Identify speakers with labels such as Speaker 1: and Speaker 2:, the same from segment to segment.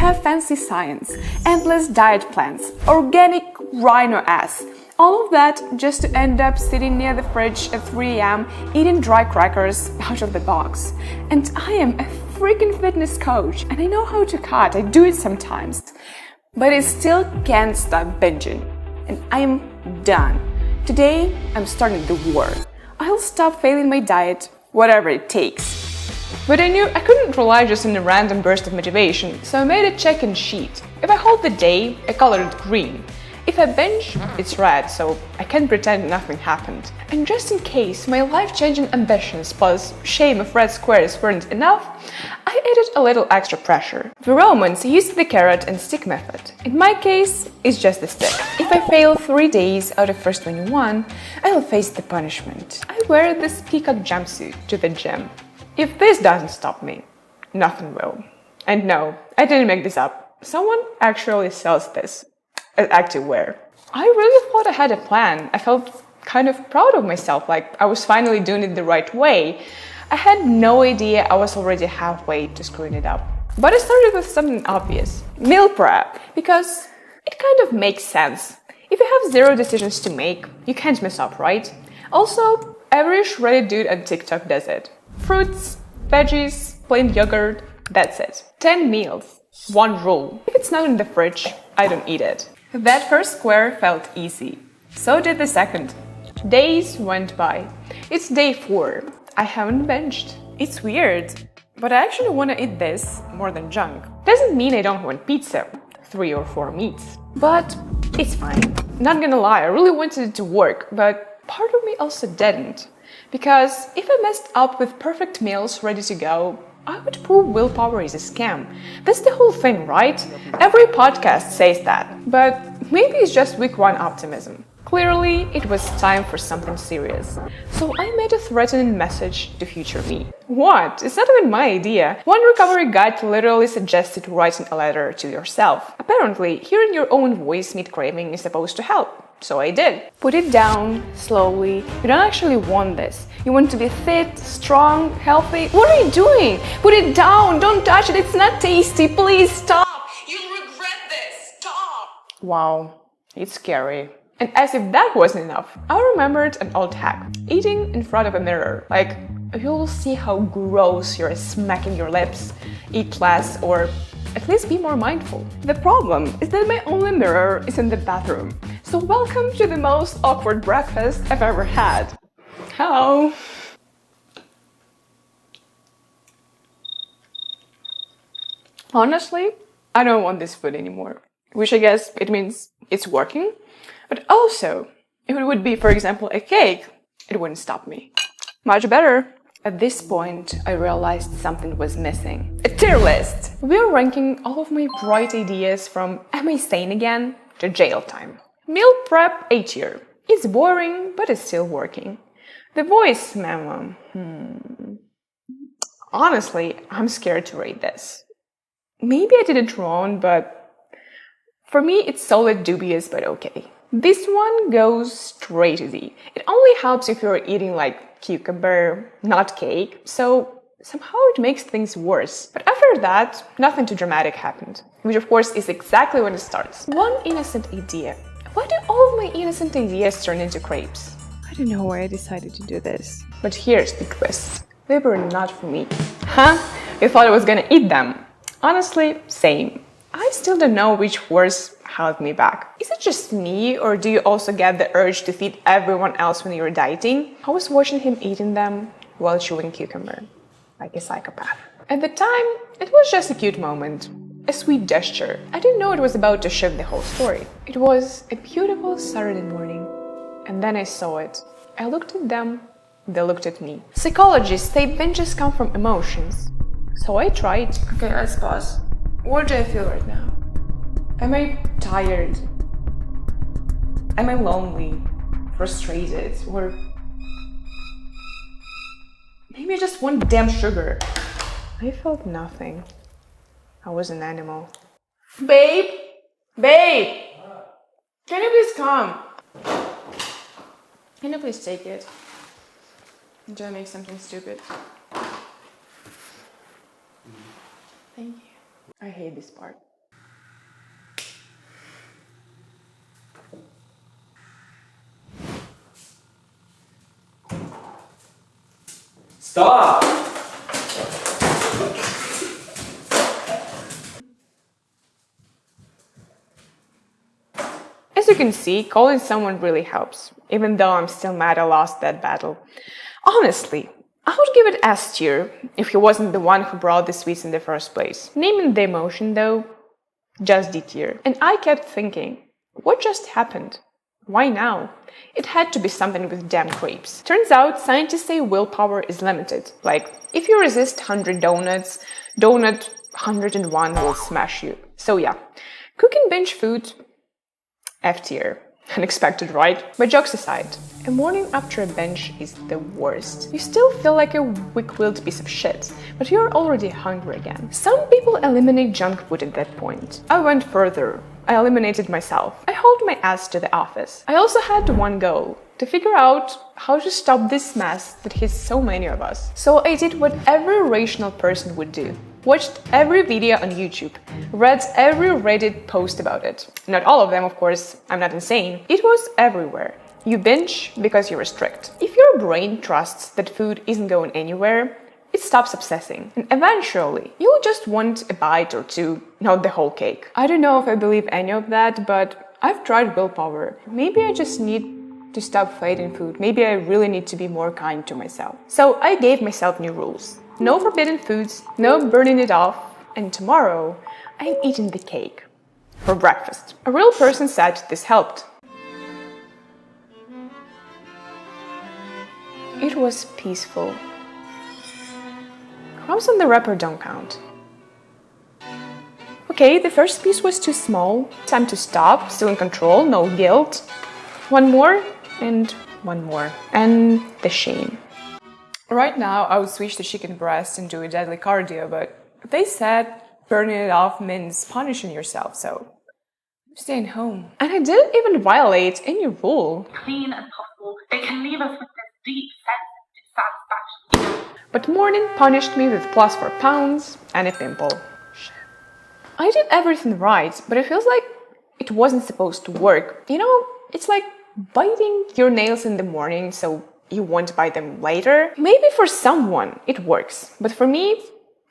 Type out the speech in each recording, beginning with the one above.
Speaker 1: have fancy science, endless diet plans, organic rhino ass. All of that just to end up sitting near the fridge at 3 a.m. eating dry crackers out of the box. And I am a freaking fitness coach and I know how to cut, I do it sometimes. But I still can't stop binging. And I am done. Today, I'm starting the war. I'll stop failing my diet, whatever it takes. But I knew I couldn't rely just on a random burst of motivation, so I made a check-in sheet. If I hold the day, I color it green. If I binge, it's red, so I can pretend nothing happened. And just in case my life-changing ambitions plus shame of red squares weren't enough, I added a little extra pressure. The Romans used the carrot and stick method. In my case, it's just the stick. If I fail 3 days out of first 21, I'll face the punishment. I wear this peacock jumpsuit to the gym. If this doesn't stop me, nothing will. And no, I didn't make this up. Someone actually sells this as activewear. I really thought I had a plan. I felt kind of proud of myself, like I was finally doing it the right way. I had no idea I was already halfway to screwing it up. But I started with something obvious, meal prep, because it kind of makes sense. If you have 0 decisions to make, you can't mess up, right? Also, every shredded dude on TikTok does it. Fruits, veggies, plain yogurt, that's it. 10 meals, 1 rule. If it's not in the fridge, I don't eat it. That first square felt easy. So did the second. Days went by. It's day 4. I haven't binged. It's weird, but I actually want to eat this more than junk. Doesn't mean I don't want pizza, 3 or 4 meats. But it's fine. Not gonna lie, I really wanted it to work, but part of me also didn't. Because if I messed up with perfect meals ready to go, I would prove willpower is a scam. That's the whole thing, right? Every podcast says that. But maybe it's just week 1 optimism. Clearly, it was time for something serious. So I made a threatening message to future me. What? It's not even my idea. One recovery guide literally suggested writing a letter to yourself. Apparently, hearing your own voice mid-craving is supposed to help. So I did. Put it down, slowly. You don't actually want this. You want to be fit, strong, healthy. What are you doing? Put it down, don't touch it, it's not tasty, please stop. You'll regret this, stop. Wow, it's scary. And as if that wasn't enough, I remembered an old hack. Eating in front of a mirror. Like, you'll see how gross you're smacking your lips. Eat less or at least be more mindful. The problem is that my only mirror is in the bathroom. So welcome to the most awkward breakfast I've ever had. Hello. Honestly, I don't want this food anymore. Which I guess it means it's working. But also, if it would be, for example, a cake, it wouldn't stop me. Much better. At this point, I realized something was missing. A tier list! We're ranking all of my bright ideas from am I sane again to jail time. Meal prep A tier. It's boring, but it's still working. The voice memo. Honestly, I'm scared to rate this. Maybe I did it wrong, but for me, it's solid dubious, but okay. This one goes straight to D. It only helps if you're eating like cucumber, not cake, so somehow it makes things worse. But after that, nothing too dramatic happened, which of course is exactly when it starts. One innocent idea. Why do all of my innocent ideas turn into crepes? I don't know why I decided to do this. But here's the twist. They were not for me. Huh? You thought I was gonna eat them? Honestly, same. I still don't know which words held me back. Is it just me, or do you also get the urge to feed everyone else when you're dieting? I was watching him eating them while chewing cucumber, like a psychopath. At the time, it was just a cute moment, a sweet gesture. I didn't know it was about to shift the whole story. It was a beautiful Saturday morning, and then I saw it. I looked at them, they looked at me. Psychologists say binges come from emotions, so I tried. Okay, let's pause. What do I feel right now? Am I tired? Am I lonely? Frustrated? Or maybe I just want damn sugar? I felt nothing. I was an animal. Babe! Babe! Can you please come? Can you please take it? Do I make something stupid? Thank you. I hate this part.
Speaker 2: Stop!
Speaker 1: As you can see, calling someone really helps, even though I'm still mad I lost that battle. Honestly, I would give it S tier if he wasn't the one who brought the sweets in the first place. Naming the emotion though, just D tier. And I kept thinking, what just happened? Why now? It had to be something with damn crepes. Turns out, scientists say willpower is limited. Like, if you resist 100 donuts, donut 101 will smash you. So yeah, cooking binge food, F tier. Unexpected, right? But jokes aside, a morning after a binge is the worst. You still feel like a weak-willed piece of shit, but you're already hungry again. Some people eliminate junk food at that point. I went further. I eliminated myself. I hauled my ass to the office. I also had one goal: to figure out how to stop this mess that hits so many of us. So I did what every rational person would do. Watched every video on YouTube, read every Reddit post about it. Not all of them, of course, I'm not insane. It was everywhere. You binge because you restrict. If your brain trusts that food isn't going anywhere, it stops obsessing. And eventually, you'll just want a bite or two, not the whole cake. I don't know if I believe any of that, but I've tried willpower. Maybe I just need to stop fighting food. Maybe I really need to be more kind to myself. So I gave myself new rules. No forbidden foods, no burning it off, and tomorrow I'm eating the cake for breakfast. A real person said this helped. It was peaceful. Crumbs on the wrapper don't count. Okay, the first piece was too small. Time to stop, still in control, no guilt. One more, and one more. And the shame. Right now, I would switch to chicken breast and do a deadly cardio, but they said burning it off means punishing yourself, so I'm staying home. And I didn't even violate any rule.
Speaker 3: Clean as possible, it can leave us with this deep sense of dissatisfaction.
Speaker 1: But morning punished me with plus 4 pounds and a pimple. Shit. I did everything right, but it feels like it wasn't supposed to work. You know, it's like biting your nails in the morning, so you won't buy them later. Maybe for someone it works, but for me,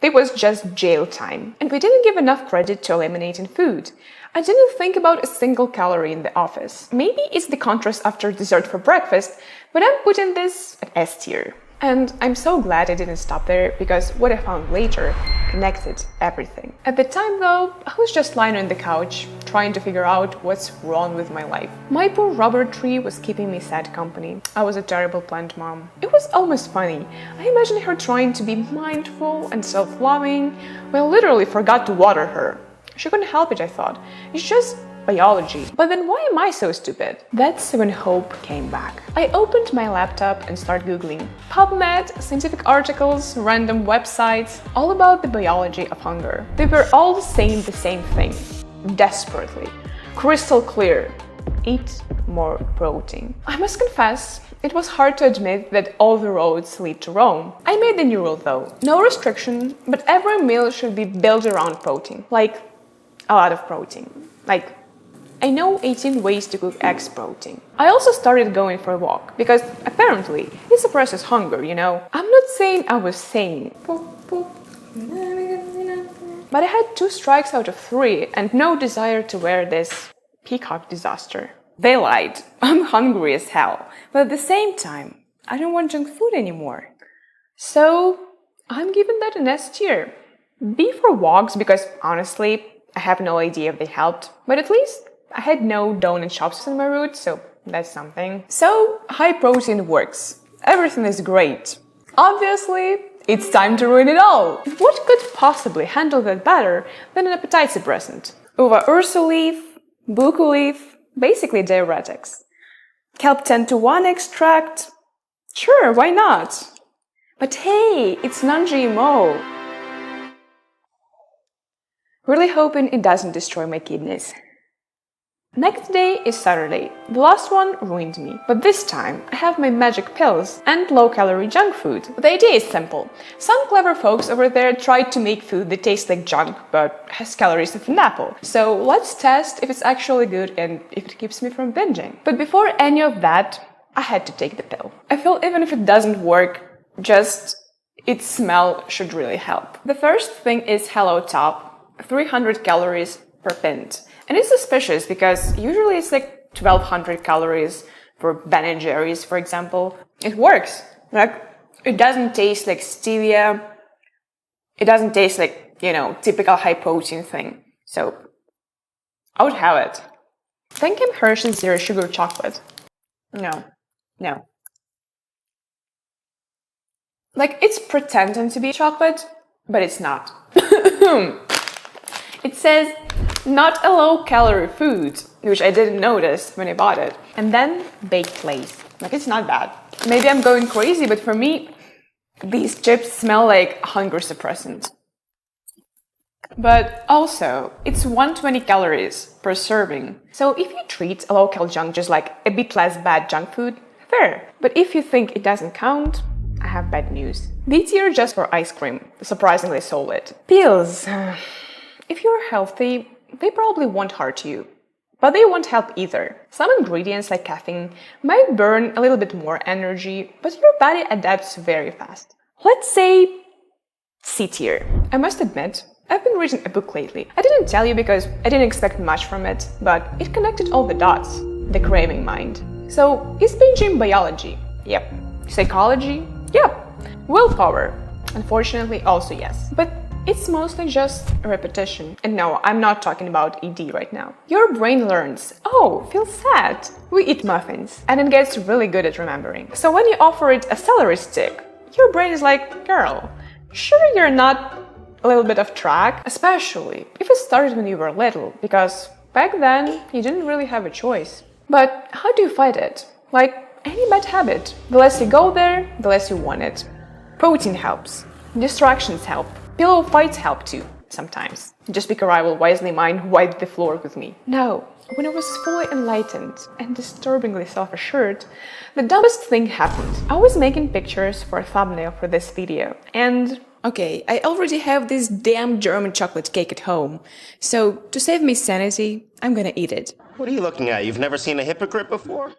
Speaker 1: it was just jail time. And we didn't give enough credit to eliminating food. I didn't think about a single calorie in the office. Maybe it's the contrast after dessert for breakfast, but I'm putting this at S tier. And I'm so glad I didn't stop there, because what I found later connected everything. At the time though, I was just lying on the couch, trying to figure out what's wrong with my life. My poor rubber tree was keeping me sad company. I was a terrible plant mom. It was almost funny. I imagined her trying to be mindful and self-loving, while I literally forgot to water her. She couldn't help it, I thought. It's just biology. But then why am I so stupid? That's when hope came back. I opened my laptop and started Googling PubMed, scientific articles, random websites, all about the biology of hunger. They were all saying the same thing, desperately. Crystal clear. Eat more protein. I must confess, it was hard to admit that all the roads lead to Rome. I made the new rule though. No restriction, but every meal should be built around protein. Like, a lot of protein. Like, I know 18 ways to cook eggs protein. I also started going for a walk, because apparently it suppresses hunger, you know? I'm not saying I was sane, but I had 2 strikes out of 3 and no desire to wear this peacock disaster. They lied. I'm hungry as hell, but at the same time, I don't want junk food anymore. So I'm giving that an S tier. B for walks, because honestly, I have no idea if they helped, but at least I had no donut shops on my route, so that's something. So, high protein works. Everything is great. Obviously, it's time to ruin it all. What could possibly handle that better than an appetite suppressant? Uva ursa leaf, buku leaf, basically diuretics. Kelp 10-to-1 extract? Sure, why not? But hey, it's non-GMO. Really hoping it doesn't destroy my kidneys. Next day is Saturday. The last one ruined me. But this time, I have my magic pills and low-calorie junk food. The idea is simple. Some clever folks over there tried to make food that tastes like junk, but has calories of an apple. So let's test if it's actually good and if it keeps me from binging. But before any of that, I had to take the pill. I feel even if it doesn't work, just its smell should really help. The first thing is Hello Top, 300 calories per pint. And it's suspicious because usually it's like 1200 calories for Ben & Jerry's, for example. It works. Like, it doesn't taste like stevia. It doesn't taste like, typical high protein thing. So, I would have it. Then came Hershey's Zero Sugar Chocolate. No. Like, it's pretending to be chocolate, but it's not. It says, not a low-calorie food, which I didn't notice when I bought it. And then baked Lay's. Like, it's not bad. Maybe I'm going crazy, but for me, these chips smell like hunger suppressant. But also, it's 120 calories per serving. So if you treat a low-cal junk just like a bit less bad junk food, fair. But if you think it doesn't count, I have bad news. These are just for ice cream, surprisingly solid. Pills. If you're healthy, they probably won't hurt you. But they won't help either. Some ingredients like caffeine might burn a little bit more energy, but your body adapts very fast. Let's say C tier. I must admit, I've been reading a book lately. I didn't tell you because I didn't expect much from it, but it connected all the dots. The Craving Mind. So, is binging biology? Yep. Psychology? Yep. Willpower? Unfortunately, also yes. But it's mostly just a repetition. And no, I'm not talking about ED right now. Your brain learns, oh, feel sad. We eat muffins. And it gets really good at remembering. So when you offer it a celery stick, your brain is like, girl, sure you're not a little bit off track? Especially if it started when you were little, because back then you didn't really have a choice. But how do you fight it? Like any bad habit. The less you go there, the less you want it. Protein helps. Distractions help. Pillow fights help too, sometimes. Just because I will wisely mind wipe the floor with me. No, when I was fully enlightened and disturbingly self-assured, the dumbest thing happened. I was making pictures for a thumbnail for this video, and okay, I already have this damn German chocolate cake at home, so to save me sanity, I'm gonna eat it.
Speaker 2: What are you looking at? You've never seen a hypocrite before?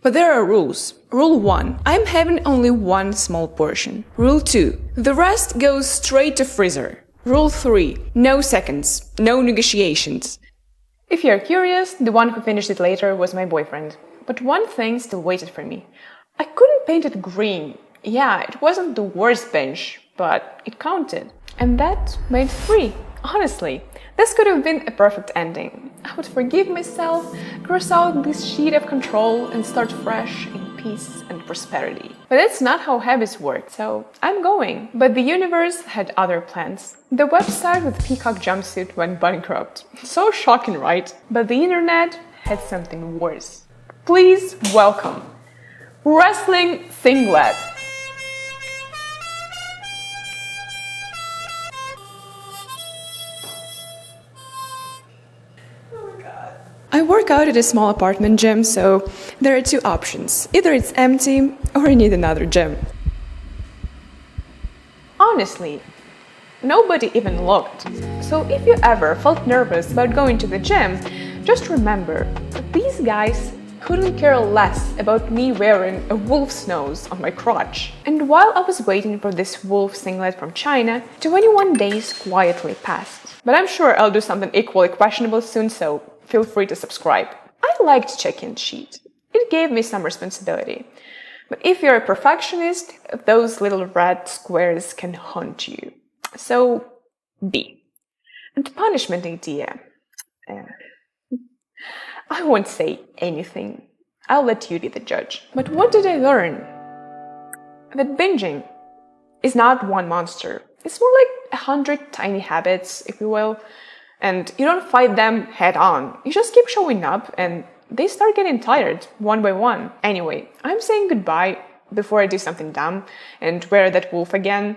Speaker 1: But there are rules. Rule 1. I'm having only one small portion. Rule 2. The rest goes straight to freezer. Rule 3. No seconds. No negotiations. If you're curious, the one who finished it later was my boyfriend. But one thing still waited for me. I couldn't paint it green. Yeah, it wasn't the worst binge, but it counted. And that made 3. Honestly, this could have been a perfect ending. I would forgive myself, cross out this sheet of control, and start fresh in peace and prosperity. But that's not how habits work, so I'm going. But the universe had other plans. The website with peacock jumpsuit went bankrupt. So shocking, right? But the internet had something worse. Please welcome Wrestling Singlet. I work out at a small apartment gym, so there are 2 options. Either it's empty, or I need another gym. Honestly, nobody even looked. So if you ever felt nervous about going to the gym, just remember that these guys couldn't care less about me wearing a wolf's nose on my crotch. And while I was waiting for this wolf singlet from China, 21 days quietly passed. But I'm sure I'll do something equally questionable soon, so feel free to subscribe. I liked check-in sheet. It gave me some responsibility. But if you're a perfectionist, those little red squares can haunt you. So, B. And punishment idea. I won't say anything. I'll let you be the judge. But what did I learn? That binging is not one monster. It's more like 100 tiny habits, if you will. And you don't fight them head on. You just keep showing up and they start getting tired one by one. Anyway, I'm saying goodbye before I do something dumb and wear that wolf again.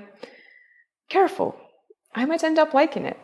Speaker 1: Careful. I might end up liking it.